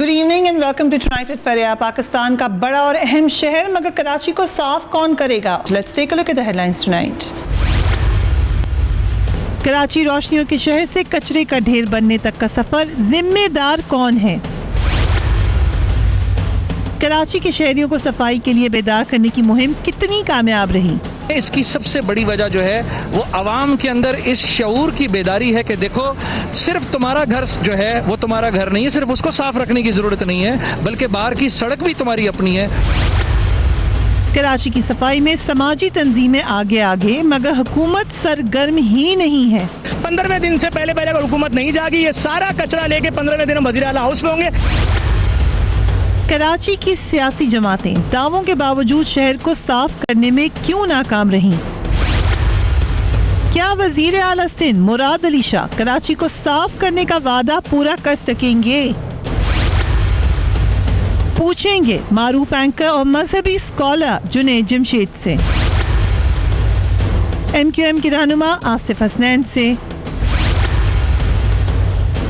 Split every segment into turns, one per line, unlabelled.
Good evening and welcome to tonight with Fariya. Pakistan का बड़ा और अहम शहर, मगर कराची को साफ कौन करेगा? Let's take a look at the headlines tonight. Karachi रोशनियों के शहर से कचरे का ढेर बनने तक का सफर, जिम्मेदार कौन है? कराची के शहरियों को सफाई के लिए बेदार करने की मुहिम कितनी कामयाब रही?
इसकी सबसे बड़ी वजह जो है वो आवाम के अंदर इस शऊर की बेदारी है कि देखो, सिर्फ तुम्हारा घर जो है वो तुम्हारा घर नहीं है, सिर्फ उसको साफ रखने की जरूरत नहीं है, बल्कि बाहर की सड़क भी तुम्हारी अपनी है।
कराची की सफाई में समाजी तंजीमें आगे आगे, मगर हुकूमत सरगर्म ही नहीं है।
15वें दिन से पहले अगर हुकूमत नहीं जागी, ये सारा कचरा लेके 15वें दिन वज़ीर आला हाउस में होंगे।
कराची की सियासी जमातें दावों के बावजूद शहर को साफ करने में क्यों नाकाम रहीं? क्या वजीर आला सिंध मुराद अली शाह कराची को साफ करने का वादा पूरा कर सकेंगे? पूछेंगे मारूफ एंकर और मजहबी स्कॉलर जुनैद जमशेद से। MQM के रहनुमा आसिफ हसनैन से।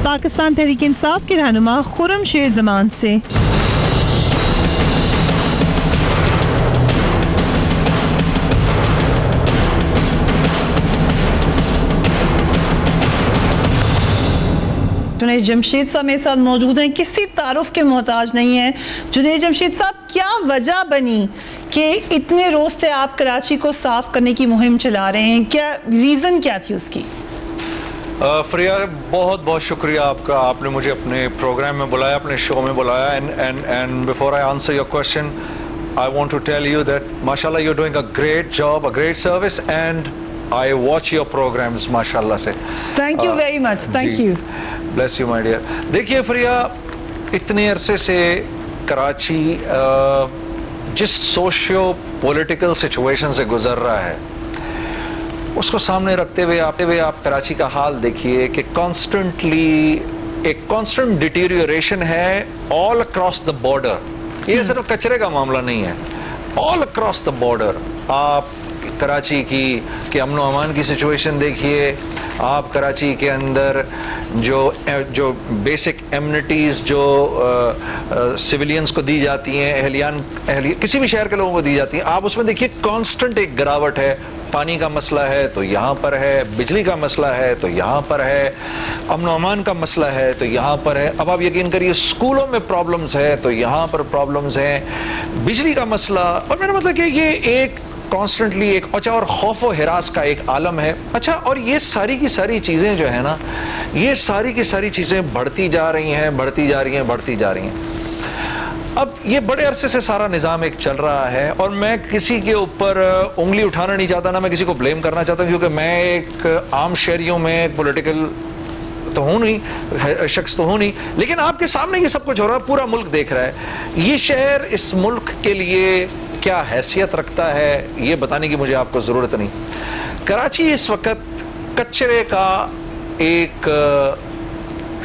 पाकिस्तान तहरीक इंसाफ के रहनुमा खुर्रम शेर जमान से। जुनैद जमशेद साहब मेरे साथ मौजूद हैं, किसी तारुफ के मोहताज नहीं है। जुनैद जमशेद साहब, क्या वजह बनी कि इतने रोज से आप कराची को साफ करने की मुहिम चला रहे हैं? क्या रीजन क्या थी उसकी?
फरिया, बहुत बहुत शुक्रिया आपका, आपने मुझे अपने प्रोग्राम में बुलाया, अपने शो में बुलाया। And before I answer your question, I want to tell you that माशाल्लाह you are doing a great job, a great service, and I watch your programmes माशाल्लाह से।
Thank you very much. Thank you.
Bless you my dear. देखिए फरिया, इतने अरसे से कराची जिस socio political situation से गुजर रहा है, उसको सामने रखते हुए आप कराची का हाल देखिए कि कॉन्स्टेंटली एक कॉन्स्टेंट डिटीरियोरेशन है ऑल अक्रॉस द बॉर्डर। ये सिर्फ कचरे का मामला नहीं है, ऑल अक्रॉस द बॉर्डर। आप कराची की अमन अमान की सिचुएशन देखिए, आप कराची के अंदर जो बेसिक एमिनिटीज जो सिविलियंस को दी जाती हैं, किसी भी शहर के लोगों को दी जाती हैं, आप उसमें देखिए कांस्टेंट एक गिरावट है। पानी का मसला है तो यहाँ पर है, बिजली का मसला है तो यहाँ पर है, अमन अमान का मसला है तो यहाँ पर है। अब आप यकीन करिए, स्कूलों में प्रॉब्लम्स है तो यहाँ पर प्रॉब्लम्स हैं, बिजली का मसला। और मेरा मतलब कि ये एक कॉन्स्टेंटली एक अच्छा और खौफ व हिरास का एक आलम है। अच्छा, और ये सारी की सारी चीज़ें जो है ना, ये सारी की सारी चीज़ें बढ़ती जा रही हैं। अब ये बड़े अरसे से सारा निज़ाम एक चल रहा है, और मैं किसी के ऊपर उंगली उठाना नहीं चाहता, ना मैं किसी को ब्लेम करना चाहता, क्योंकि मैं एक आम शहरियों में पॉलिटिकल तो हूँ नहीं, शख्स तो हूँ नहीं, लेकिन आपके सामने ये सब कुछ हो रहा है, पूरा मुल्क देख रहा है। ये शहर इस मुल्क के लिए क्या हैसियत रखता है, ये बताने की मुझे आपको ज़रूरत नहीं। कराची इस वक्त कचरे का एक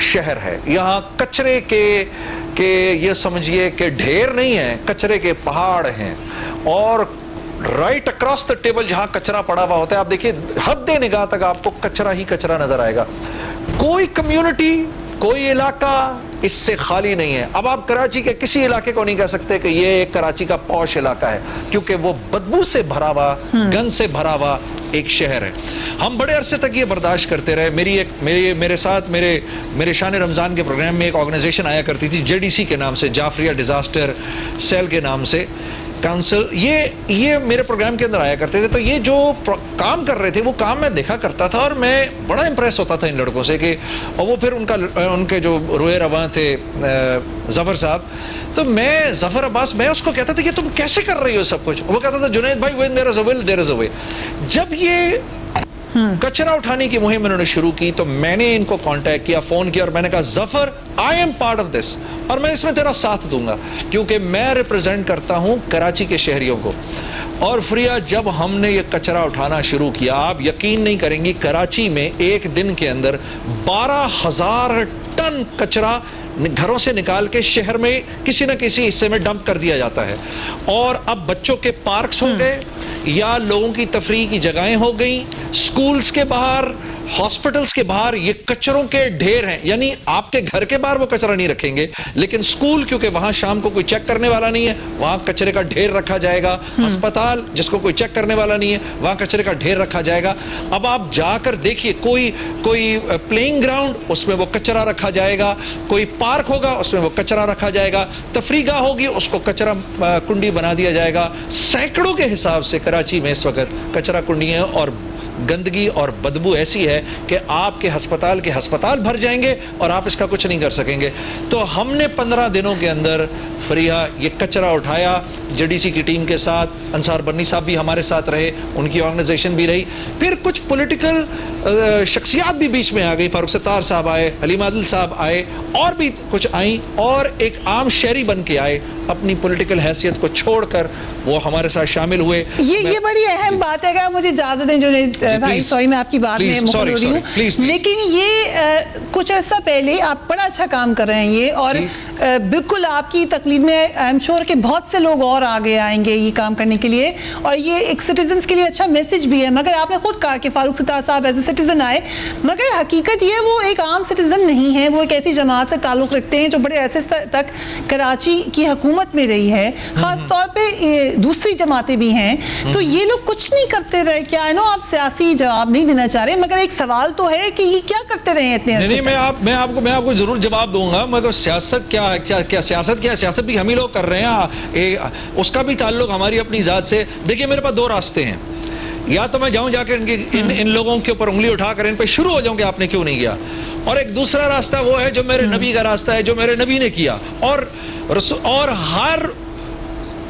शहर है। यहाँ कचरे के ये समझिए कि ढेर नहीं है, कचरे के पहाड़ हैं, और राइट अक्रॉस द टेबल जहाँ कचरा पड़ा हुआ होता है, आप देखिए हद निगाह तक आपको कचरा ही कचरा नजर आएगा। कोई कम्युनिटी, कोई इलाका इससे खाली नहीं है। अब आप कराची के किसी इलाके को नहीं कह सकते कि ये एक कराची का पॉश इलाका है, क्योंकि वो बदबू से भरा हुआ, गंद से भरा हुआ एक शहर है। हम बड़े अरसे तक ये बर्दाश्त करते रहे। मेरे साथ मेरे शान रमजान के प्रोग्राम में एक ऑर्गेनाइजेशन आया करती थी, JDC के नाम से, जाफरिया डिजास्टर सेल के नाम से काउंसिल, ये मेरे प्रोग्राम के अंदर आया करते थे। तो ये जो काम कर रहे थे, वो काम मैं देखा करता था, और मैं बड़ा इंप्रेस होता था इन लड़कों से कि, और वो फिर उनके जो रोए रवां थे जफर साहब, तो मैं जफर अब्बास, मैं उसको कहता था कि तुम कैसे कर रही हो सब कुछ? वो कहता था, जुनैद भाई, when there is a will there is a way. जब ये कचरा उठाने की मुहिम इन्होंने शुरू की, तो मैंने इनको कांटेक्ट किया, फोन किया, और मैंने कहा, Zafar, I am part of this, और मैं इसमें तेरा साथ दूंगा, क्योंकि मैं रिप्रेजेंट करता हूं कराची के शहरियों को। और फ्रिया, जब हमने ये कचरा उठाना शुरू किया, आप यकीन नहीं करेंगी, कराची में एक दिन के अंदर 12,000 टन कचरा घरों से निकाल के शहर में किसी न किसी हिस्से में डंप कर दिया जाता है। और अब बच्चों के पार्क्स हो गए, या लोगों की तफरीह की जगहें हो गई, स्कूल्स के बाहर हॉस्पिटल्स के बाहर ये कचरों के ढेर हैं, यानी आपके घर के बाहर वो कचरा नहीं रखेंगे, लेकिन स्कूल क्योंकि वहां शाम को कोई चेक करने वाला नहीं है, वहां कचरे का ढेर रखा जाएगा। अस्पताल जिसको कोई चेक करने वाला नहीं है, वहां कचरे का ढेर रखा जाएगा। अब आप जाकर देखिए, कोई प्लेइंग ग्राउंड, उसमें वो कचरा रखा जाएगा, कोई पार्क होगा उसमें वो कचरा रखा जाएगा, तफरीगाह होगी उसको कचरा कुंडी बना दिया जाएगा। सैकड़ों के हिसाब से कराची में इस वक्त कचरा कुंडी है और गंदगी और बदबू ऐसी है कि आपके हस्पताल भर जाएंगे और आप इसका कुछ नहीं कर सकेंगे। तो हमने 15 दिनों के अंदर फरिया ये कचरा उठाया, जेडीसी की टीम के साथ, अंसार बन्नी साहब भी हमारे साथ रहे, उनकी ऑर्गेनाइजेशन भी रही, फिर कुछ पॉलिटिकल शख्सियात भी बीच में आ गई, फारूक सत्तार साहब आए, हलीम आदिल साहब आए, और भी कुछ आई, और एक आम शहरी बन के आए, अपनी पॉलिटिकल हैसियत को छोड़कर वो हमारे साथ शामिल हुए।
ये बड़ी अहम बात है। अगर मुझे इजाजत दें जुनैद भाई, सॉरी मैं आपकी बात में मुकम्मल हो रही हूँ, लेकिन ये कुछ अर्सा पहले आप बड़ा अच्छा काम कर रहे हैं ये, और बिल्कुल आपकी तकलीफ में आई एम श्योर कि बहुत से लोग और आगे आएंगे ये काम करने के लिए, और ये एक सिटीजन्स के लिए अच्छा मैसेज भी है। मगर आपने खुद कहा कि फारूक सत्तार साहब एज ए सिटीजन आए, मगर हकीकत ये वो एक आम सिटीजन नहीं है, वो एक ऐसी जमात से ताल्लुक़ रखते हैं जो बड़े अरसे तक कराची की हुकूमत में रही है, खास तौर पे दूसरी जमातें भी हैं। तो ये लोग कुछ नहीं करते रहे क्या? आई नो आप सियासी जवाब नहीं देना चाह रहे, मगर एक सवाल तो है कि ये क्या करते रहे इतने अरसे?
नहीं, मैं आपको जरूर जवाब दूंगा, मगर सियासत क्या है? सियासत भी हम ही लोग कर रहे हैं, उसका भी ताल्लुक हमारी अपनी जात से। देखिए मेरे पास दो रास्ते हैं, या तो मैं जाऊं जाकर इन लोगों के ऊपर उंगली उठाकर इन पे शुरू हो जाऊं कि आपने क्यों नहीं किया, और एक दूसरा रास्ता वो है जो मेरे नबी का रास्ता है, जो मेरे नबी ने किया, और हर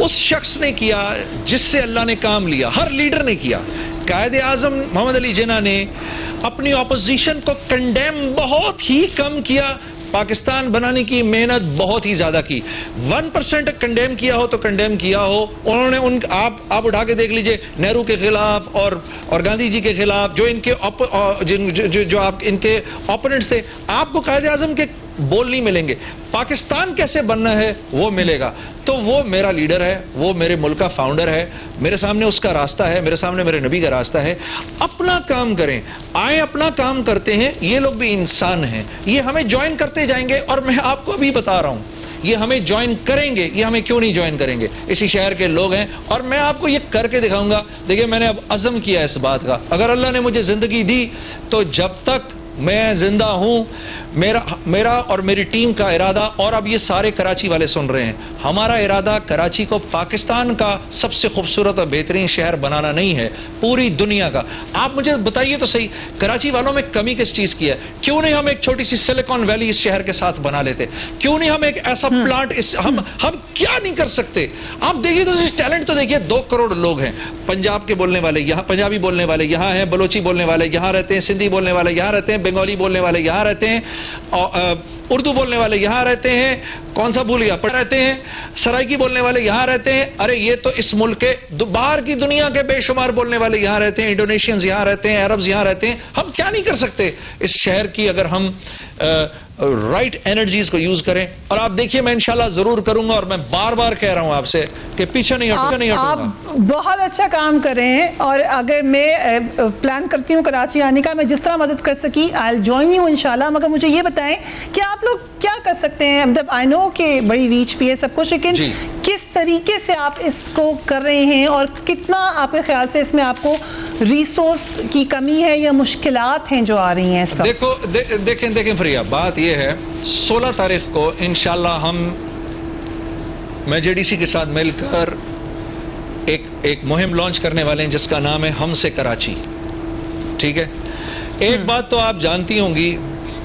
उस शख्स ने किया जिससे अल्लाह ने काम लिया, हर लीडर ने किया। कायदे आजम मोहम्मद अली जिन्ना ने अपनी ऑपोजिशन को कंडेम बहुत ही कम किया, पाकिस्तान बनाने की मेहनत बहुत ही ज्यादा की। 1% कंडेम किया हो तो कंडेम किया हो उन्होंने। आप उठा के देख लीजिए, नेहरू के खिलाफ और गांधी जी के खिलाफ जो इनके ओपोनेंट्स थे, आपको कायदे आजम के बोल नहीं मिलेंगे। पाकिस्तान कैसे बनना है वो मिलेगा। तो वो मेरा लीडर है, वो मेरे मुल्क का फाउंडर है, मेरे सामने उसका रास्ता है, मेरे सामने मेरे नबी का रास्ता है। अपना काम करें, आए अपना काम करते हैं, ये लोग भी इंसान हैं, ये हमें ज्वाइन करते जाएंगे। और मैं आपको अभी बता रहा हूं, ये हमें ज्वाइन करेंगे, ये हमें क्यों नहीं ज्वाइन करेंगे? इसी शहर के लोग हैं और मैं आपको ये करके दिखाऊंगा। देखिए मैंने अब अज़म किया इस बात का, अगर अल्लाह ने मुझे जिंदगी दी तो जब तक मैं जिंदा हूं, मेरा और मेरी टीम का इरादा, और अब ये सारे कराची वाले सुन रहे हैं, हमारा इरादा कराची को पाकिस्तान का सबसे खूबसूरत और बेहतरीन शहर बनाना नहीं है, पूरी दुनिया का। आप मुझे बताइए तो सही, कराची वालों में कमी किस चीज की है? क्यों नहीं हम एक छोटी सी सिलिकॉन वैली इस शहर के साथ बना लेते? क्यों नहीं हम एक ऐसा प्लांट हम क्या नहीं कर सकते? आप देखिए तो टैलेंट तो देखिए, 2 करोड़ लोग हैं, पंजाब के बोलने वाले यहाँ, पंजाबी बोलने वाले यहाँ हैं, बलोची बोलने वाले यहाँ रहते हैं, सिंधी बोलने वाले यहाँ रहते हैं, बंगाली बोलने वाले यहाँ रहते हैं, उर्दू बोलने वाले यहाँ रहते हैं, कौन सा भूल गया, रहते हैं, सराइकी बोलने वाले यहाँ रहते हैं। अरे ये तो इस मुल्क के बाहर की दुनिया के बेशुमार बोलने वाले यहाँ रहते हैं, इंडोनेशियंस यहाँ रहते हैं, अरब्स यहाँ रहते हैं। हम क्या नहीं कर सकते इस शहर की, अगर हम राइट एनर्जीज को यूज करें? और आप देखिए मैं इंशाल्लाह जरूर करूंगा, और मैं बार बार कह रहा हूं आपसे कि पीछे नहीं हटूंगा।
आप बहुत अच्छा काम कर रहे हैं, और अगर मैं प्लान करती हूं कराची आने का, मैं जिस तरह मदद कर सकी आई विल जॉइन यू इंशाल्लाह। मगर मुझे ये बताएं कि आप लोग क्या कर सकते हैं? मतलब आई नो कि बड़ी रीच भी है सब कुछ, लेकिन किस तरीके से आप इसको कर रहे हैं, और कितना आपके ख्याल से इसमें आपको रिसोर्स की कमी है या मुश्किलात हैं जो आ रही हैं इस वक्त?
देखें फरिया, बात ये है, 16 तारीख को इंशाल्लाह मैं जेडीसी के साथ मिलकर एक मुहिम लॉन्च करने वाले हैं जिसका नाम है हमसे कराची। ठीक है, एक बात तो आप जानती होंगी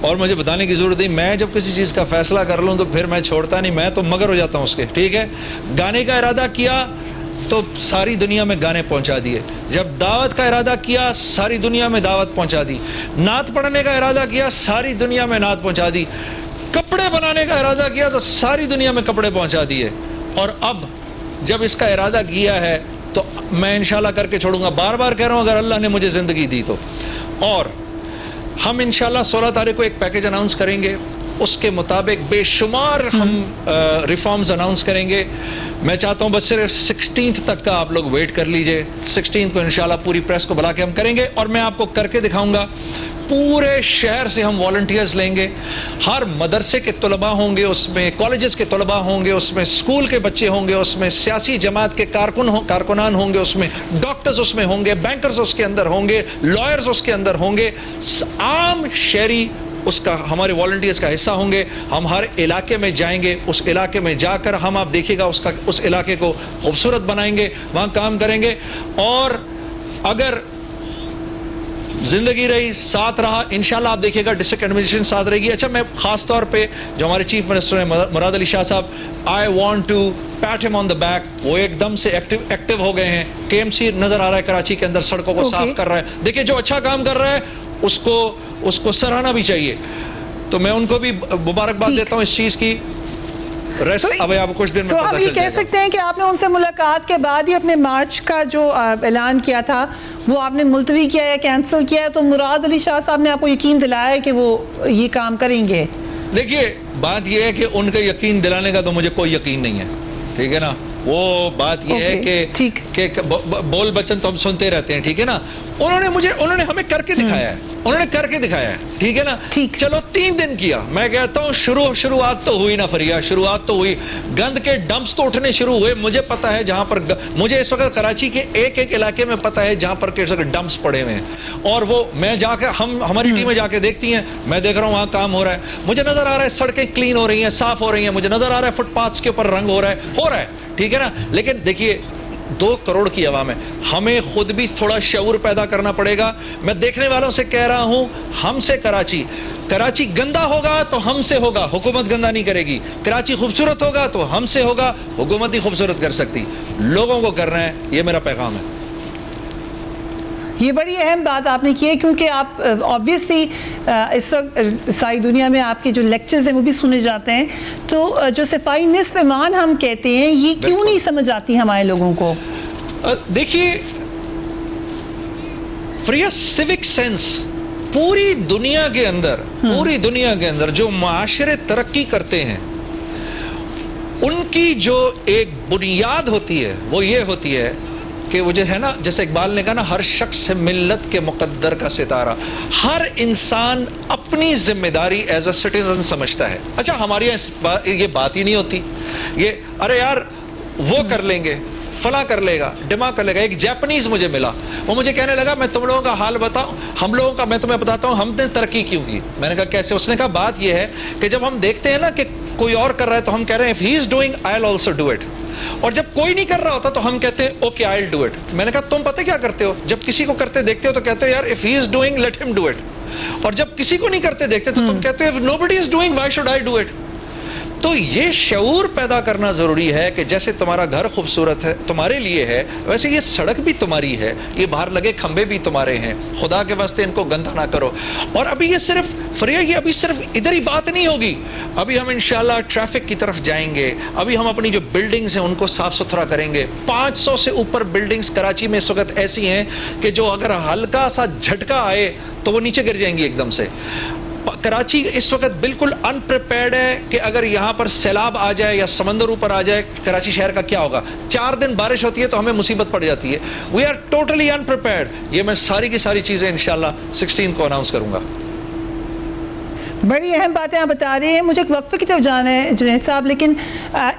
और मुझे बताने की जरूरत नहीं, मैं जब किसी चीज का फैसला कर लूं तो फिर मैं छोड़ता नहीं, मैं तो मगर हो जाता हूं उसके। ठीक है, गाने का इरादा किया तो सारी दुनिया में गाने पहुंचा दिए, जब दावत का इरादा किया सारी दुनिया में दावत पहुंचा दी, नात पढ़ने का इरादा किया सारी दुनिया में नात पहुंचा दी, कपड़े बनाने का इरादा किया तो सारी दुनिया में कपड़े पहुंचा दिए। और अब जब इसका इरादा किया है तो मैं इंशाल्लाह करके छोड़ूंगा। बार बार कह रहा हूं, अगर अल्लाह ने मुझे जिंदगी दी तो। और हम इंशाल्लाह 16 तारीख को एक पैकेज अनाउंस करेंगे, उसके मुताबिक बेशुमार हम रिफॉर्म्स अनाउंस करेंगे। मैं चाहता हूं बस सिर्फ 16th तक का आप लोग वेट कर लीजिए, 16th को इंशाल्लाह पूरी प्रेस को बुला के हम करेंगे, और मैं आपको करके दिखाऊंगा पूरे शहर से हम वॉलंटियर्स लेंगे, हर मदरसे के तलबा होंगे उसमें, कॉलेजेस के तलबा होंगे उसमें, स्कूल के बच्चे होंगे उसमें, सियासी जमात के कारकुनान होंगे उसमें, डॉक्टर्स उसमें होंगे, बैंकर्स उसके अंदर होंगे, लॉयर्स उसके अंदर होंगे, आम शहरी उसका हमारे वॉलंटियर्स का हिस्सा होंगे। हम हर इलाके में जाएंगे, उस इलाके में जाकर हम, आप देखिएगा, उस इलाके को खूबसूरत बनाएंगे, वहां काम करेंगे। और अगर जिंदगी रही, साथ रहा, इंशाल्लाह आप देखिएगा डिस्ट्रिक्ट एडमिनिस्ट्रेशन साथ रहेगी। अच्छा, मैं खास तौर पे जो हमारे चीफ मिनिस्टर हैं मुराद अली शाह साहब, I want to pat him on the back. वो एकदम से एक्टिव हो गए हैं। केएमसी नजर आ रहा है कराची के अंदर, सड़कों को साफ कर रहा है। देखिए, जो अच्छा काम कर रहा है उसको सराहना भी चाहिए, तो मैं उनको भी मुबारकबाद देता हूँ इस चीज की। अब आप कुछ दिन में
हम ये कह सकते हैं कि आपने उनसे मुलाकात के बाद ही अपने मार्च का जो ऐलान किया था वो आपने मुलतवी किया या कैंसिल किया है, तो मुराद अली शाह साहब ने आपको यकीन दिलाया है कि वो ये काम करेंगे?
देखिए, बात ये है कि उनका यकीन दिलाने का तो मुझे कोई यकीन नहीं है, ठीक है ना। वो बात ये है कि बोल बचन तो हम सुनते रहते हैं, ठीक है ना। उन्होंने हमें करके दिखाया है, उन्होंने करके दिखाया है, ठीक है ना। चलो 3 दिन किया, मैं कहता हूँ शुरुआत तो हुई ना फरिया, शुरुआत तो हुई। गंद के डंप्स तो उठने शुरू हुए। मुझे पता है जहां पर, मुझे इस वक्त कराची के एक इलाके में पता है जहां पर डंप्स पड़े हुए हैं, और वो मैं जाकर, हमारी टीमें जाके देखती हैं, मैं देख रहा हूँ वहां काम हो रहा है। मुझे नजर आ रहा है सड़कें क्लीन हो रही हैं, साफ हो रही हैं, मुझे नजर आ रहा है फुटपाथ्स के ऊपर रंग हो रहा है, ठीक है ना। लेकिन देखिए, 2 करोड़ की आवाम है, हमें खुद भी थोड़ा शऊर पैदा करना पड़ेगा। मैं देखने वालों से कह रहा हूं, हमसे कराची गंदा होगा तो हमसे होगा, हुकूमत गंदा नहीं करेगी। कराची खूबसूरत होगा तो हमसे होगा, हुकूमत ही खूबसूरत कर सकती। लोगों को करना है, ये मेरा पैगाम है।
ये बड़ी अहम बात आपने की है, क्योंकि आप ऑब्वियसली इस वक्त सारी दुनिया में आपके जो लेक्चर्स हैं वो भी सुने जाते हैं, तो जो सफाई निस्फ ईमान हम कहते हैं, ये क्यों नहीं समझ आती हमारे लोगों को?
देखिए, प्रिय, सिविक सेंस पूरी दुनिया के अंदर जो माशरे तरक्की करते हैं, उनकी जो एक बुनियाद होती है वो ये होती है कि वो जो है ना, जैसे इकबाल ने कहा ना, हर शख्स है मिल्लत के मुकद्दर का सितारा। हर इंसान अपनी जिम्मेदारी एज अ सिटीजन समझता है। अच्छा, हमारे यहाँ ये बात ही नहीं होती, ये अरे यार वो कर लेंगे, फला कर लेगा, दिमाग कर लेगा। एक जापानीज मुझे मिला, वो मुझे कहने लगा, मैं तुम लोगों का हाल बताऊं, हम लोगों का मैं तुम्हें बताता हूं हमने तरक्की क्यों की। मैंने कहा कैसे? उसने कहा बात ये है कि जब हम देखते हैं ना कि कोई और कर रहा है तो हम कह रहे हैं if he is doing I will also do it, और जब कोई नहीं कर रहा होता तो हम कहते हैं okay I will do it. मैंने कहा तुम पता क्या करते हो, जब किसी को करते देखते हो तो कहते हो यार if he is doing let him do it, और जब किसी को नहीं करते देखते तो तुम कहते हो if nobody is doing why should I do it. तो ये शऊर पैदा करना जरूरी है कि जैसे तुम्हारा घर खूबसूरत है, तुम्हारे लिए है, वैसे ये सड़क भी तुम्हारी है, ये बाहर लगे खंबे भी तुम्हारे हैं, खुदा के वास्ते इनको गंदा ना करो। और अभी ये सिर्फ फरिया, ये अभी सिर्फ इधर ही बात नहीं होगी, अभी हम इंशाल्लाह ट्रैफिक की तरफ जाएंगे, अभी हम अपनी जो बिल्डिंग्स हैं उनको साफ सुथरा करेंगे। 500 से ऊपर बिल्डिंग्स कराची में इस वक्त ऐसी हैं कि जो अगर हल्का सा झटका आए तो वो नीचे गिर जाएंगी एकदम से। कराची इस वक्त बिल्कुल अनप्रिपेयर्ड है कि अगर यहाँ पर सैलाब आ जाए या समंदर ऊपर आ जाए, कराची शहर का क्या होगा। 4 दिन बारिश होती है तो हमें मुसीबत पड़ जाती है। We are totally unprepared. ये मैं सारी की सारी चीजें इंशाल्लाह 16 को अनाउंस करूंगा।
बड़ी अहम बातें आप बता रहे हैं। मुझे एक वक्फे की तरफ जाना है जुनैद साहब, लेकिन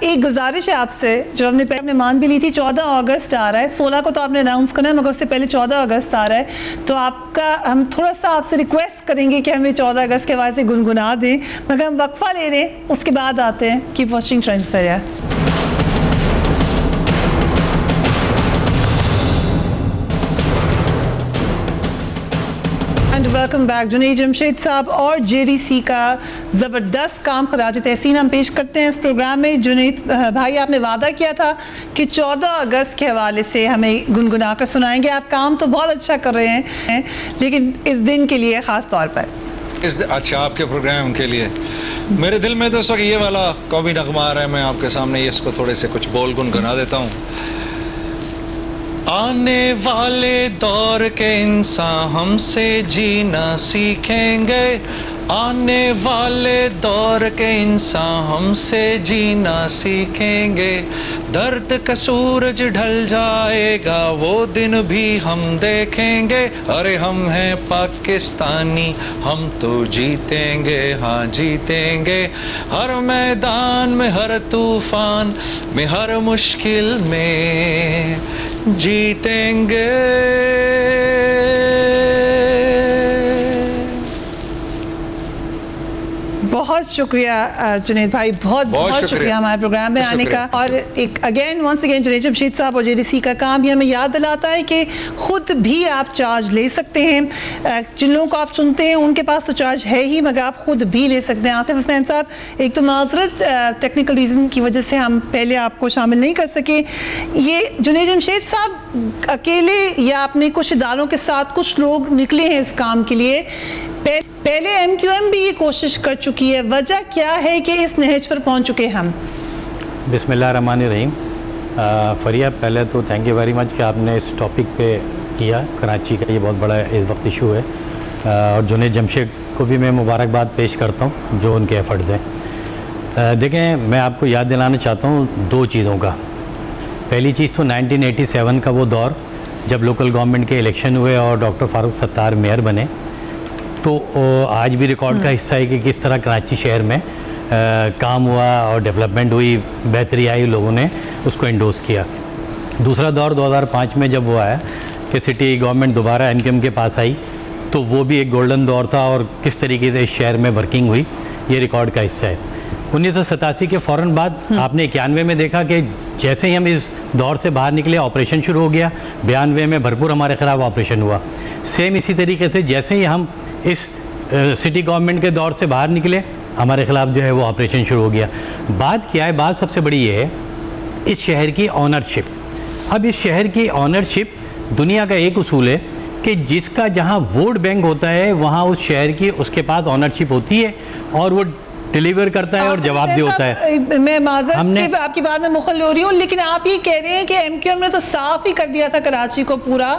एक गुजारिश है आपसे, जो हमने पहले मान भी ली थी। 14 अगस्त आ रहा है, 16 को तो आपने अनाउंस करना है, मगर उससे पहले 14 अगस्त आ रहा है, तो आपका हम थोड़ा सा आपसे रिक्वेस्ट करेंगे कि हमें 14 अगस्त के हवाले से गुनगुना दें, मगर हम वक्फा ले रहे हैं, उसके बाद आते हैं। Keep watching transfer. Welcome back. Junaid Jamshed साहब और JDC का ज़बरदस्त काम खराज तहसीन हम पेश करते हैं इस प्रोग्राम में। जुनैद भाई, आपने वादा किया था कि 14 अगस्त के हवाले से हमें गुनगुना कर सुनाएंगे। आप काम तो बहुत अच्छा कर रहे हैं, लेकिन इस दिन के लिए ख़ास तौर पर
अच्छा, आपके प्रोग्राम के लिए मेरे दिल में तो इस वक्त ये वाला कौमी नगमा आ रहा है, मैं आपके सामने इसको थोड़े से कुछ बोल गुनगुना देता हूँ। आने वाले दौर के इंसान हमसे जीना सीखेंगे, आने वाले दौर के इंसान हमसे जीना सीखेंगे, दर्द का सूरज ढल जाएगा वो दिन भी हम देखेंगे, अरे हम हैं पाकिस्तानी हम तो जीतेंगे, हाँ जीतेंगे, हर मैदान में हर तूफान में हर मुश्किल में जीतेंगे।
बहुत शुक्रिया जुनैद भाई, बहुत शुक्रिया हमारे प्रोग्राम में आने का। और एक वंस अगेन जुनैद जमशेद साहब और जेडीसी का काम भी हमें याद दिलाता है कि खुद भी आप चार्ज ले सकते हैं। जिन लोगों को आप सुनते हैं उनके पास तो चार्ज है ही, मगर आप खुद भी ले सकते हैं। आसिफ हसनैन साहब, एक तो माजरत टेक्निकल रीज़न की वजह से हम पहले आपको शामिल नहीं कर सके। ये जुनैद जमशेद साहब अकेले या अपने कुछ इदारों के साथ कुछ लोग निकले हैं इस काम के लिए? पहले MQM भी ये कोशिश कर चुकी है, वजह क्या है कि इस नहज पर पहुंच चुके हम?
बिस्मिल्लाहिर्रहमानिर्रहीम। फरिया, पहले तो थैंक यू वेरी मच कि आपने इस टॉपिक पे किया। कराची का ये बहुत बड़ा इस वक्त इशू है और जुनैद जमशेद को भी मैं मुबारकबाद पेश करता हूँ जो उनके एफर्ट्स हैं। देखें, मैं आपको याद दिलाना चाहता हूँ दो चीज़ों का। पहली चीज़ तो 1987 का वो दौर जब लोकल गवर्नमेंट के इलेक्शन हुए और डॉक्टर फारूक सत्तार मेयर बने, तो आज भी रिकॉर्ड का हिस्सा है कि किस तरह कराची शहर में काम हुआ और डेवलपमेंट हुई, बेहतरी आई, लोगों ने उसको इंडोर्स किया। दूसरा दौर 2005 में जब वो आया कि सिटी गवर्नमेंट दोबारा MQM के पास आई, तो वो भी एक गोल्डन दौर था और किस तरीके से इस शहर में वर्किंग हुई, ये रिकॉर्ड का हिस्सा है। 1987 के फ़ौरन बाद आपने 91 में देखा कि जैसे ही हम इस दौर से बाहर निकले ऑपरेशन शुरू हो गया। 92 में भरपूर हमारे ख़िलाफ़ ऑपरेशन हुआ। सेम इसी तरीके से जैसे ही हम इस सिटी गवर्नमेंट के दौर से बाहर निकले, हमारे ख़िलाफ़ जो है वो ऑपरेशन शुरू हो गया। बात क्या है? बात सबसे बड़ी ये है इस शहर की ऑनरशिप। अब इस शहर की ऑनरशिप, दुनिया का एक उसूल है कि जिसका जहाँ वोट बैंक होता है वहाँ उस शहर की उसके पास ऑनरशिप होती है और वो डिलीवर करता है और जवाबदेह होता है।
मैं माज़रत आपकी बात में मुखल्ल हो रही हूँ, लेकिन आप ये कह रहे हैं कि MQM ने तो साफ ही कर दिया था कराची को पूरा,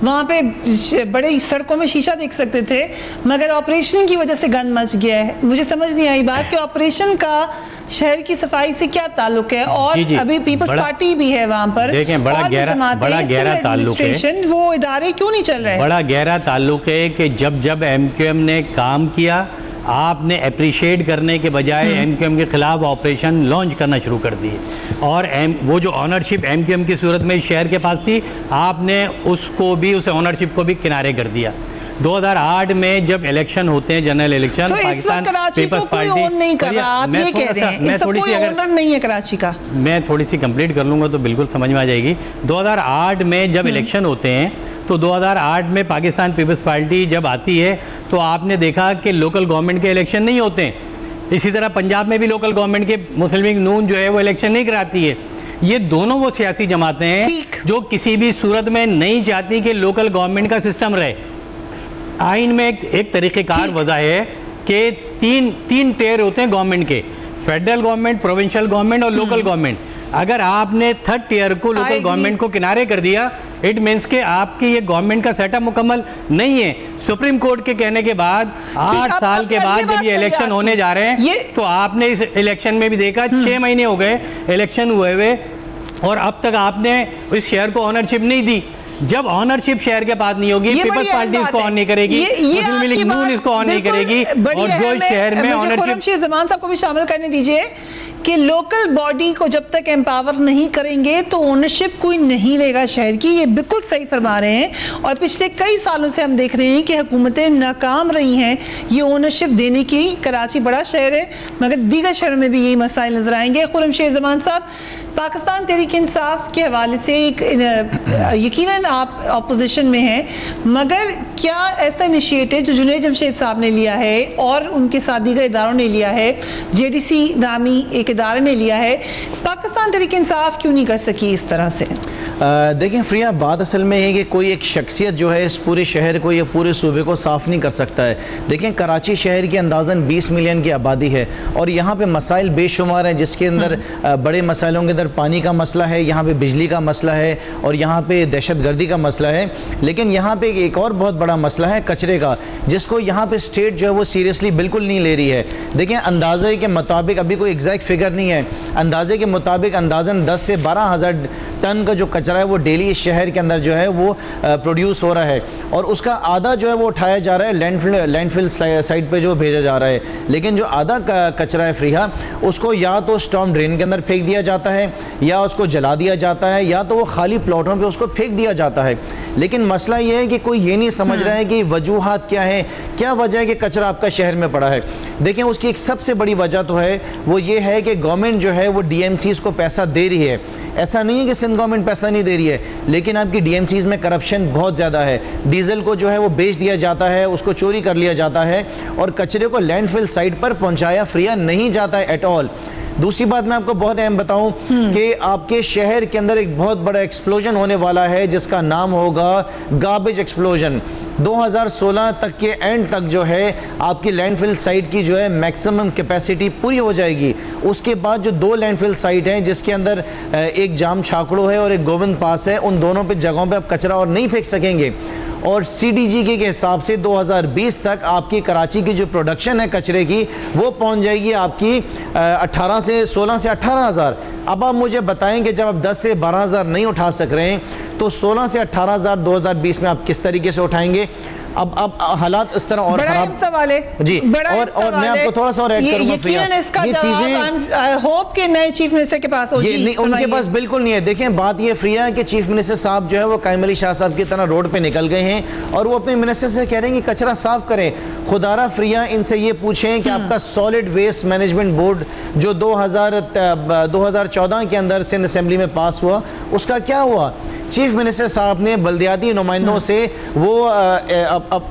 वहाँ पे बड़े सड़कों में शीशा देख सकते थे, मगर ऑपरेशन की वजह से गंद मच गया है। मुझे समझ नहीं आई बात कि ऑपरेशन का शहर की सफाई से क्या ताल्लुक है? और जी, अभी पीपल्स पार्टी भी है वहाँ पर,
देखें बड़ा गहरा ताल्लुक है।
वो इदारे क्यों नहीं चल रहे?
बड़ा गहरा ताल्लुक है कि जब MQM ने काम किया, आपने अप्रिशिएट करने के बजाय MQM के ख़िलाफ़ ऑपरेशन लॉन्च करना शुरू कर दिए। और वो जो ऑनरशिप MQM की सूरत में शहर के पास थी, आपने उसको भी, उस ऑनरशिप को भी किनारे कर दिया। 2008 में जब इलेक्शन होते हैं, general election, Pakistan Peoples Party
नहीं कर रहा, आप ये कह रहे हैं, इसका कोई ओनर नहीं है कराची का।
मैं थोड़ी सी कंप्लीट कर लूँगा तो बिल्कुल समझ में आ जाएगी। 2008 में जब इलेक्शन होते हैं तो 2008 में पाकिस्तान पीपल्स पार्टी जब आती है तो आपने देखा कि लोकल गवर्नमेंट के इलेक्शन नहीं होते हैं। इसी तरह पंजाब में भी लोकल गवर्नमेंट के मुस्लिम लीग नून जो है वो इलेक्शन नहीं कराती है। ये दोनों वो सियासी जमातें हैं जो किसी भी सूरत में नहीं चाहती कि लोकल गवर्नमेंट का सिस्टम रहे। आइन में एक तरीक़ेकार वजह है कि तीन टेयर होते हैं गवर्नमेंट के, फेडरल गवर्नमेंट, प्रोविंशियल गवर्नमेंट और लोकल गवर्नमेंट। अगर आपने थर्ड टियर को, लोकल गवर्नमेंट को किनारे कर दिया, इट मीन्स के आपकी ये गवर्नमेंट का सेटअप मुकम्मल नहीं है। सुप्रीम कोर्ट के कहने के बाद 8 साल के बाद जब ये इलेक्शन होने जा रहे हैं, तो आपने इस इलेक्शन में भी देखा 6 महीने हो गए इलेक्शन हुए और अब तक आपने इस शहर को ऑनरशिप नहीं दी। जब ऑनरशिप शहर के पास नहीं होगी, पीपल्स पार्टी इसको ऑन नहीं करेगी, मुस्लिम लीग नून इसको ऑन नहीं करेगी, और जो शहर में ऑनरशिप,
ज़मान साहब को भी शामिल करने दीजिए कि लोकल बॉडी को जब तक एम्पावर नहीं करेंगे तो ओनरशिप कोई नहीं लेगा शहर की। ये बिल्कुल सही फरमा रहे हैं और पिछले कई सालों से हम देख रहे हैं कि हुकूमतें नाकाम रही हैं ये ओनरशिप देने की। कराची बड़ा शहर है मगर दीगर शहरों में भी यही मसाइल नजर आएंगे। खुर्रमशेर ज़मान साहब, पाकिस्तान तहरीक इंसाफ के हवाले से यकीनन आप अपोजिशन में हैं, मगर क्या ऐसा इनिशिएटिव जो जुनैद जमशेद साहब ने लिया है और उनके साथ दीगर इदारों ने लिया है, JDC नामी एक इदारे ने लिया है, पाकिस्तान तहरीक इंसाफ क्यों नहीं कर सकी इस तरह से?
دیکھیں فریہ، بات اصل میں ہے کہ کوئی ایک شخصیت جو ہے اس پورے شہر کو یا پورے صوبے کو صاف نہیں کر سکتا ہے. دیکھیں کراچی شہر کی اندازاً 20 ملین کی آبادی ہے اور یہاں پہ مسائل بے شمار ہیں، جس کے اندر بڑے مسائلوں کے اندر پانی کا مسئلہ ہے، یہاں پہ بجلی کا مسئلہ ہے اور یہاں پہ دہشت گردی کا مسئلہ ہے. لیکن یہاں پہ ایک اور بہت بڑا مسئلہ ہے کچرے کا، جس کو یہاں پہ اسٹیٹ جو ہے وہ سیریسلی بالکل نہیں لے رہی ہے. دیکھیں اندازے کے مطابق، ابھی کوئی ایگزیکٹ فگر نہیں ہے، اندازے کے مطابق اندازاً 10 سے 12 ہزار ٹن کا جو کچرا ہے وہ ڈیلی اس شہر کے اندر جو ہے وہ پروڈیوس ہو رہا ہے اور اس کا آدھا جو ہے وہ اٹھایا جا رہا ہے لینڈ فل سائٹ پہ جو بھیجا جا رہا ہے. لیکن جو آدھا کچرا ہے فریہ، اس کو یا تو اسٹارم ڈرین کے اندر پھینک دیا جاتا ہے یا اس کو جلا دیا جاتا ہے یا تو وہ خالی پلاٹوں پہ اس کو پھینک دیا جاتا ہے. لیکن مسئلہ یہ ہے کہ کوئی یہ نہیں سمجھ رہا ہے کہ وجوہات کیا ہیں، کیا وجہ ہے کہ کچرا آپ کا شہر میں پڑا ہے. دیکھیں اس کی ایک سب سے بڑی وجہ تو ہے وہ یہ ہے کہ گورنمنٹ جو ہے وہ ڈی ایم سیز کو پیسہ دے رہی ہے. ایسا نہیں ہے کہ سندھ گورنمنٹ پیسہ نہیں دے رہی ہے، لیکن آپ کی ڈی ایم سیز میں کرپشن بہت زیادہ ہے. ڈیزل کو جو ہے وہ بیچ دیا جاتا ہے، اس کو چوری کر لیا جاتا ہے اور کچرے کو لینڈ فل سائٹ پر پہنچایا فریہ نہیں جاتا ہے ایٹ آل. دوسری بات میں آپ کو بہت اہم بتاؤں کہ آپ کے شہر کے اندر ایک بہت بڑا ایکسپلوژن ہونے والا ہے جس کا نام ہوگا گاربیج ایکسپلوژن. 2016 تک کے اینڈ تک جو ہے آپ کی لینڈ فل سائٹ کی جو ہے میکسیمم کیپیسٹی پوری ہو جائے گی. اس کے بعد جو 2 لینڈ فل سائٹ ہیں جس کے اندر ایک جام چھاکڑو ہے اور ایک گووند پاس ہے، ان دونوں پہ جگہوں پہ آپ کچرا اور نہیں پھینک سکیں گے. اور سی ڈی جی کے حساب سے 2020 تک آپ کی کراچی کی جو پروڈکشن ہے کچرے کی وہ پہنچ جائے گی آپ کی 16 سے 18 ہزار. اب آپ مجھے بتائیں کہ جب آپ 10 سے 12 ہزار نہیں اٹھا سک رہے ہیں تو 16 سے 18 ہزار 2020 میں آپ کس طریقے سے اٹھائیں گے؟ اب حالات اس طرح اور خراب.
سوال ہے
جی، اور میں آپ کو تھوڑا سا اور ایڈ کروں گا.
یہ چیزیں ہوپ کے نئے چیف منسٹر کے پاس
ان کے پاس بالکل نہیں ہے. دیکھیں بات یہ فریہ ہے کہ چیف منسٹر صاحب جو ہے وہ قائم علی شاہ صاحب کی طرح روڈ پہ نکل گئے ہیں اور وہ اپنے منسٹر سے کہہ رہے ہیں کہ کچرا صاف کریں. خدارہ فریہ ان سے یہ پوچھیں کہ آپ کا سالڈ ویسٹ مینجمنٹ بورڈ جو 2014 کے اندر سندھ اسمبلی میں پاس ہوا، اس کا کیا ہوا؟ چیف منسٹر صاحب نے بلدیاتی نمائندوں سے وہ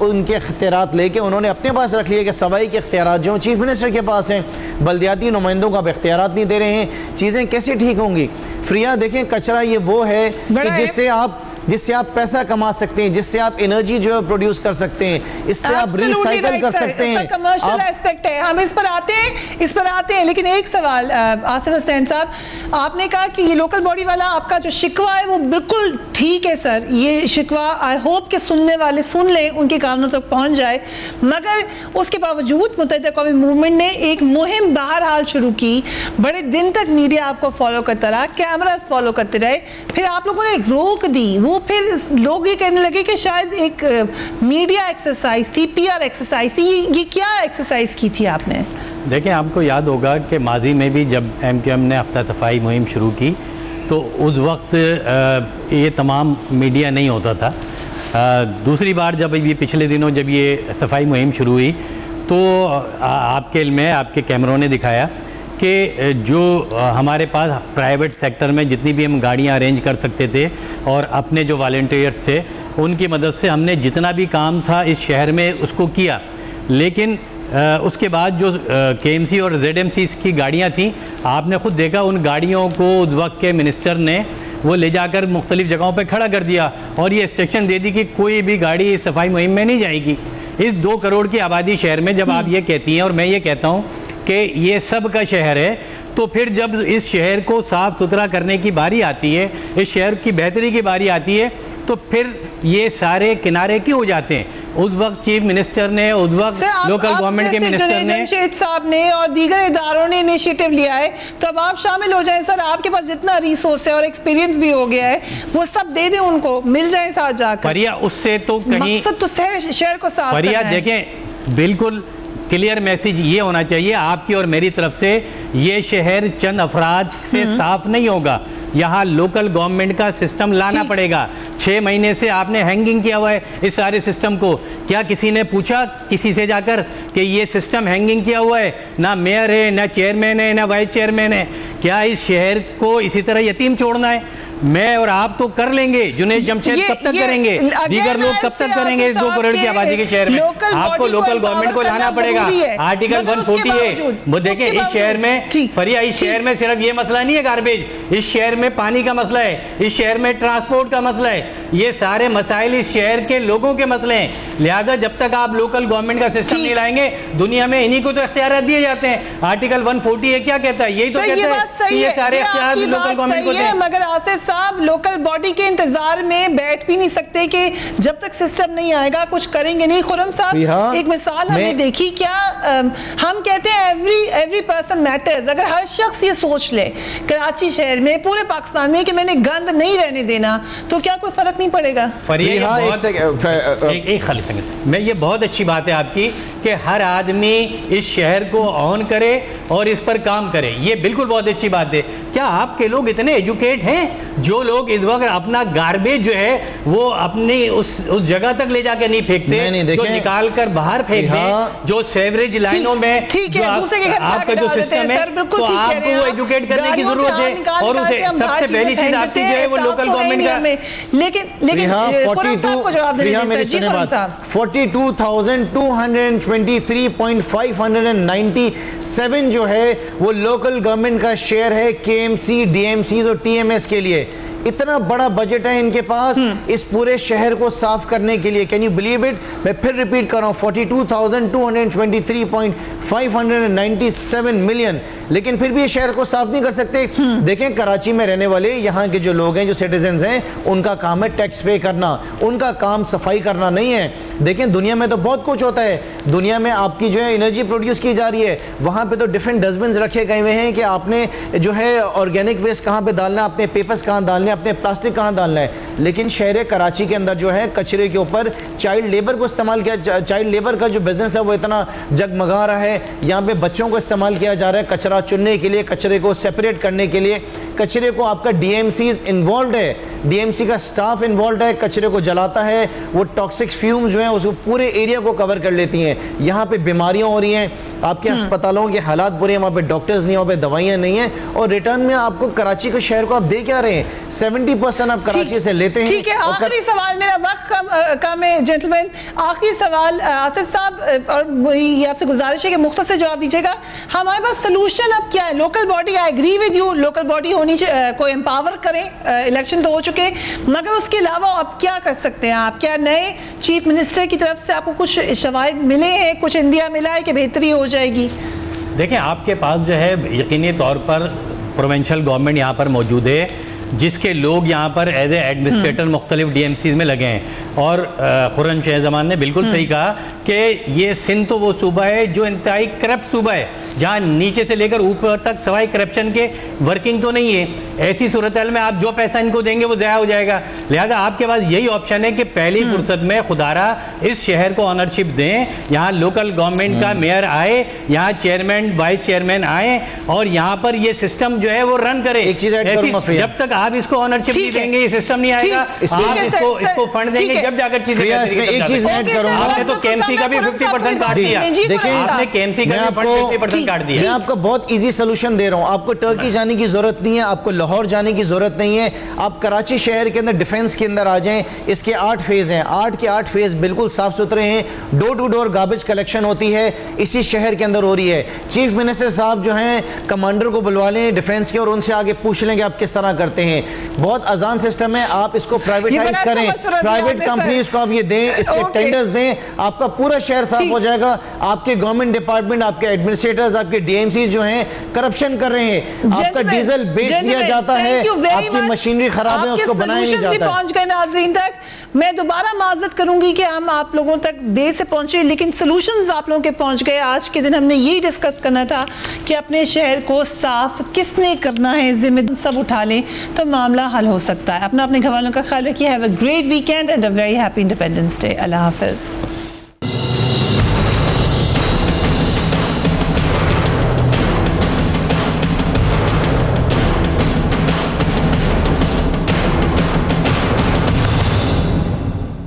ان کے اختیارات لے کے انہوں نے اپنے پاس رکھ لیے کہ صفائی کے اختیارات جو چیف منسٹر کے پاس ہیں، بلدیاتی نمائندوں کو اب اختیارات نہیں دے رہے ہیں. چیزیں کیسے ٹھیک ہوں گی؟ فریہ دیکھیں کچرا یہ وہ ہے کہ جس سے آپ پیسہ کما سکتے ہیں، جس سے آپ انرجی جو ہے پروڈیوس کر سکتے ہیں، اس سے آپ ریسائیکل کر سکتے ہیں.
اس کا کمرشل ایسپیکٹ ہے، ہم اس پر آتے ہیں. لیکن ایک سوال آصف حسین صاحب، آپ نے کہا کہ یہ لوکل باڈی والا آپ کا جو شکوہ ہے وہ بالکل ٹھیک ہے سر، یہ شکوہ آئی ہوپ کہ سننے والے سن لیں، ان کے کانوں تک پہنچ جائے. مگر اس کے باوجود متحدہ قومی موومنٹ نے ایک مہم بہرحال شروع کی. بڑے دن تک میڈیا آپ کو فالو کرتا رہا، کیمراز فالو کرتے رہے، پھر آپ لوگوں نے روک دی. وہ پھر لوگ یہ کہنے لگے کہ شاید ایک میڈیا ایکسرسائز تھی، پی آر ایکسرسائز تھی. یہ کیا ایکسرسائز کی تھی آپ نے؟
دیکھیں آپ کو یاد ہوگا کہ ماضی میں بھی جب ایم کیو ایم نے ہفتہ صفائی مہم شروع کی تو اس وقت یہ تمام میڈیا نہیں ہوتا تھا. دوسری بار جب یہ پچھلے دنوں جب یہ صفائی مہم شروع ہوئی تو آپ کے علم میں آپ کے کیمروں نے دکھایا کہ جو ہمارے پاس پرائیویٹ سیکٹر میں جتنی بھی ہم گاڑیاں ارینج کر سکتے تھے اور اپنے جو والنٹیئرس تھے ان کی مدد سے ہم نے جتنا بھی کام تھا اس شہر میں اس کو کیا. لیکن اس کے بعد جو کے ایم سی اور زیڈ ایم سی کی گاڑیاں تھیں، آپ نے خود دیکھا ان گاڑیوں کو اس وقت کے منسٹر نے وہ لے جا کر مختلف جگہوں پہ کھڑا کر دیا اور یہ انسٹرکشن دے دی کہ کوئی بھی گاڑی اس صفائی مہم میں نہیں جائے گی. اس 2 کروڑ کی آبادی شہر میں جب آپ یہ کہتی ہیں اور میں یہ کہتا ہوں کہ یہ سب کا شہر ہے، تو پھر جب اس شہر کو صاف ستھرا کرنے کی باری آتی ہے، اس شہر کی بہتری کی باری آتی ہے، تو پھر یہ سارے کنارے کیوں ہو جاتے ہیں؟ اس وقت چیف منسٹر نے، اس وقت لوکل گورنمنٹ کے منسٹر نے،
جمشید صاحب نے اور دیگر اداروں نے انیشیٹو لیا ہے، تو اب آپ شامل ہو جائیں سر. آپ کے پاس جتنا ریسورس ہے اور ایکسپیرینس بھی ہو گیا ہے وہ سب دے دیں ان کو، مل جائیں ساتھ جا کر.
فریہ اس سے تو کہیں
مقصد تو شہر کو صاف کرنا ہے.
فریہ دیکھیں بالکل کلیئر میسیج یہ ہونا چاہیے آپ کی اور میری طرف سے، یہ شہر چند افراد سے صاف نہیں ہوگا، یہاں لوکل گورنمنٹ کا سسٹم لانا پڑے گا. 6 مہینے سے آپ نے ہینگنگ کیا ہوا ہے اس سارے سسٹم کو. کیا کسی نے پوچھا کسی سے جا کر کہ یہ سسٹم ہینگنگ کیا ہوا ہے؟ نہ میئر ہے، نہ چیئرمین ہے، نہ وائس چیئرمین ہے. کیا اس شہر کو اسی طرح یتیم چھوڑنا ہے؟ میں اور آپ تو کر لیں گے, جنید جمشید کب تک کریں گے, دیگر لوگ کب تک کریں گے اس 2 کروڑ کی آبادی کے شہر میں؟ آپ کو لوکل گورنمنٹ کو لانا پڑے گا. آرٹیکل 140 وہ دیکھیں اس شہر میں فریا, اس شہر میں صرف یہ مسئلہ نہیں ہے گاربیج, اس شہر میں پانی کا مسئلہ ہے, اس شہر میں ٹرانسپورٹ کا مسئلہ ہے, یہ سارے مسائل اس شہر کے لوگوں کے مسئلے ہیں. لہذا جب تک آپ لوکل گورنمنٹ کا سسٹم نہیں لائیں گے, دنیا میں انہی کو تو اختیارات دیے جاتے ہیں. آرٹیکل 140 یہ کیا کہتا ہے؟ یہی تو کہتا ہے کہ یہ سارے اختیارات لوکل گورنمنٹ کو دیں.
مگر آصف صاحب لوکل باڈی کے انتظار میں بیٹھ بھی نہیں سکتے کہ جب تک سسٹم نہیں آئے گا کچھ کریں گے نہیں. خرم صاحب ایک مثال ہم نے دیکھی, کیا ہم کہتے ہیں ایوری پرسن میٹرز. اگر ہر شخص یہ سوچ لے کراچی شہر میں, پورے پاکستان میں, کہ میں نے گند نہیں رہنے دینا, تو کیا کوئی فرق نہیں پڑے گا؟
میں یہ بہت اچھی بات ہے آپ کی کہ ہر آدمی اس شہر کو آن کرے اور اس پر کام کرے, یہ بالکل بہت اچھی بات ہے. کیا آپ کے لوگ اتنے ایجوکیٹ ہیں جو لوگ اس وقت اپنا گاربیج جو ہے وہ اپنی اس جگہ تک لے جا کے نہیں پھینکتے, جو نکال کر باہر پھینک دیں, جو سیوریج لائنوں میں آپ کا جو سسٹم ہے, تو آپ کو وہ ایجوکیٹ کرنے کی ضرورت ہے. اور سب سے پہلی چیز آپ کی جو ہے وہ لوکل گورنمنٹ کا.
لیکن
42,223.597 جو ہے وہ لوکل گورنمنٹ کا شیئر ہے K M C, D M Cs اور ٹی ایم ایس کے لیے. اتنا بڑا بجٹ ہے ان کے پاس اس پورے شہر کو صاف کرنے کے لیے. Can you believe it? میں پھر ریپیٹ کر رہا ہوں, 42,223.597 ملین, لیکن پھر بھی یہ شہر کو صاف نہیں کر سکتے. دیکھیں کراچی میں رہنے والے یہاں کے جو لوگ ہیں, جو سٹیزنز ہیں, ان کا کام ہے ٹیکس پے کرنا, ان کا کام صفائی کرنا نہیں ہے. دیکھیں دنیا میں تو بہت کچھ ہوتا ہے, دنیا میں آپ کی جو ہے انرجی پروڈیوس کی جا رہی ہے, وہاں پہ تو ڈیفرنٹ ڈسٹبنز رکھے گئے ہوئے ہیں کہ آپ نے جو ہے آرگینک ویسٹ کہاں پہ ڈالنا ہے, اپنے پیپرز کہاں ڈالنے ہیں, اپنے پلاسٹک کہاں ڈالنا ہے. لیکن شہر کراچی کے اندر جو ہے کچرے کے اوپر چائلڈ لیبر کو استعمال کیا, چائلڈ لیبر کا جو بزنس ہے وہ اتنا جگمگا رہا ہے. یہاں پہ بچوں کو استعمال کیا جا رہا ہے کچرا چننے کے لیے, کچرے کو سیپریٹ کرنے کے لیے. کچرے کو آپ کا ڈی ایم سیز انوالوڈ ہے, ڈی ایم سی کا سٹاف انوالوڈ ہے, کچرے کو جلاتا ہے, وہ ٹاکسک فیوم جو ہیں اس کو پورے ایریا کو کور کر لیتی ہیں. یہاں پہ بیماریاں ہو رہی ہیں, آپ کے ہسپتالوں کے حالات برے ہیں, وہاں پہ ڈاکٹرز نہیں, وہاں پہ دوائیاں نہیں ہیں, اور ریٹرن میں آپ کو کراچی کے شہر کو آپ دے کیا رہے ہیں؟ 70% آپ کراچی سے لیتے ہیں.
ٹھیک ہے, آخری سوال, میرا وقت کم ہے جنٹلمین, آخری سوال آصف صاحب, اور یہ آپ سے گزارش ہے کہ مختصر جواب دیجیے گا. ہمارے پاس سلوشن اب کیا ہے؟ Local body, I agree with you, local body ہونی کو امپاور کریں, الیکشن تو ہو چکے, مگر اس کے علاوہ آپ کیا کر سکتے ہیں؟ آپ کیا نئے چیف منسٹر کی طرف سے آپ کو کچھ شواہد ملے ہیں, کچھ اندیا ملا ہے کہ بہتری ہو جائے گی؟
دیکھیں آپ کے پاس جو ہے یقینی طور پر پروونشل گورنمنٹ یہاں پر موجود ہے, جس کے لوگ یہاں پر ایز اے ایڈمنسٹریٹر مختلف ڈی ایم سیز میں لگے ہیں. اور خورم شاہ زمان نے بالکل صحیح کہا کہ یہ سندھ تو وہ صوبہ ہے جو انتہائی کرپٹ صوبہ ہے, جہاں نیچے سے لے کر اوپر تک سوائے کرپشن کے ورکنگ تو نہیں ہے. ایسی صورتحال میں آپ جو پیسہ ان کو دیں گے وہ ضائع ہو جائے گا. لہذا آپ کے پاس یہی آپشن ہے کہ پہلی فرصت میں خدارہ اس شہر کو آنرشپ دیں, یہاں لوکل گورنمنٹ کا میئر آئے, یہاں چیئرمین وائس چیئرمین آئیں, اور یہاں پر یہ سسٹم جو ہے وہ رن کرے. جب تک آپ اس کو آنرشپ نہیں دیں گے یہ سسٹم نہیں آئے گا. آپ اس کو فنڈ دیں گے جب جا کر چیزیں.
ایک چیز میں ایڈ کروں گا,
آپ نے تو کے ایم سی کا بھی 50% کاٹ دیا.
دیکھیں
آپ نے کے ایم سی کا بھی فنڈ 50% کاٹ دیا.
میں آپ کو بہت ایزی سلوشن دے رہا ہوں. آپ کو ٹرکی جانے کی ضرورت نہیں ہے, آپ کو لاہور جانے کی ضرورت نہیں ہے. آپ کراچی شہر کے اندر ڈیفنس کے اندر آ جائیں. اس کے 8 فیز ہیں, 8 کے 8 فیز بالکل صاف ستھرے ہیں. ڈور ٹو ڈور گاربیج کلیکشن ہوتی ہے, اسی شہر کے اندر ہو رہی ہے. چیف منسٹر صاحب جو ہیں کمانڈر کو بلوا لیں ڈیفنس کے, اور ان سے آگے پوچھ لیں کہ آپ کس طرح کرتے ہیں. بہت آسان سسٹم ہے, آپ اس کو پرائیویٹائز کریں, پرائیویٹ کمپنیز کو آپ یہ دیں, اس کے ٹینڈرز دیں, آپ کا پورا شہر صاف ہو جائے گا. آپ کے گورنمنٹ ڈپارٹمنٹ, آپ کے ایڈمنسٹریٹرز, آپ کے ڈی ایم سیز جو ہیں کرپشن کر رہے ہیں. آپ کا ڈیزل بیچ دیا جاتا ہے, آپ کی مشینری خراب ہے, اس کو بنایا نہیں جاتا ہے.
پہنچ گئے ناظرین تک. میں دوبارہ معذرت کروں گی کہ ہم آپ لوگوں تک دیر سے پہنچے, لیکن سلوشنز آپ لوگوں کے پہنچ گئے. آج کے دن ہم نے یہی ڈسکس کرنا تھا کہ اپنے شہر کو صاف کس نے کرنا ہے, ذمہ سب اٹھا لیں تو معاملہ حل ہو سکتا ہے. اپنے گھر والوں کا خیال رکھیے. Have a great weekend and a very happy Independence Day. اللہ حافظ.